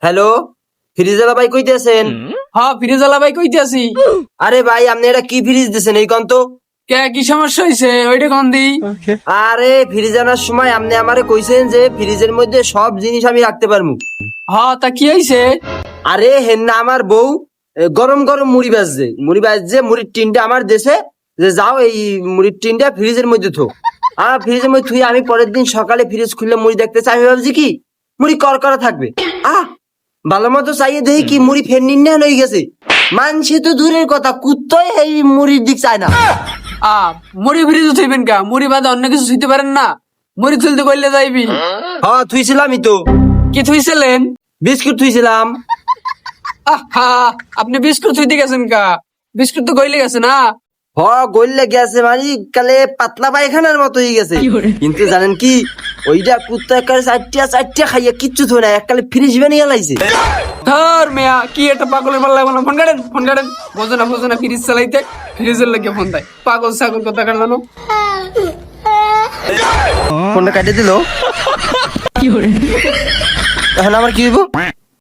Hello, ফ্রিজওয়ালা ভাই কইতে আছেন? হ্যাঁ ফ্রিজওয়ালা ভাই কইতে আছি। আরে ভাই, আপনি এটা কি ফ্রিজ দিছেন এই কোন তো? কে কি সমস্যা হইছে ওইটা কোন দি? আরে ফ্রিজ আনার সময় আপনি আমারে কইছেন যে ফ্রিজের মধ্যে সব জিনিস আমি রাখতে পারবো। হ্যাঁ তা কি হইছে? আরে হেন না আমার বউ গরম গরম মুড়ি বাজছে মুড়ির টিনটা আমার দেশে, যে যাও এই মুড়ির টিনটা ফ্রিজের মধ্যে থো। ফ্রিজের মধ্যে থুই আমি পরের দিন সকালে ফ্রিজ খুললে মুড়ি দেখতে চাই, আমি ভাবছি কি মুড়ি করকরা থাকবে। ভালো মতো চাইয়ে দেখি কি মুড়ি ফের নিন্না হয়ে গেছে। মানছি তো দূরের কথা, কুত্তই এই মুড়ির দিক চায় না। মুড়ি ফ্রিজে থইবেন কা? মুড়ি বাদে অন্য কিছু থইতে পারেন না? মুড়ি তুলতে কইলে যাইবি। হ্যাঁ থুইছিলামই তো, কি থইছিলেন? বিস্কুট থুইছিলাম। আপনি বিস্কুট থইতে গেছেন কা? বিস্কুট তো গইলে গেছে না? গইলে গেছে মানে কালে পাতলা পায়খানার মতো হয়ে গেছে। কিন্তু জানেন কি, ওইটা কুত্তা একালে চারটিয়া খাইয়া কিচ্ছু থই না, এককালে ফ্রিজ বানিয়ে লাইছে। ধর মেয়া কি একটা পাগলের পাল্লা লাগলো না। ফোন কাটেন বোঝে না ফ্রিজ চালাইতে, ফ্রিজের লাগে ফোন দেয় পাগল ছাগল কথা কাটলানো। ফোনটা কাটিয়ে দিল, এখন আমার কি হইব?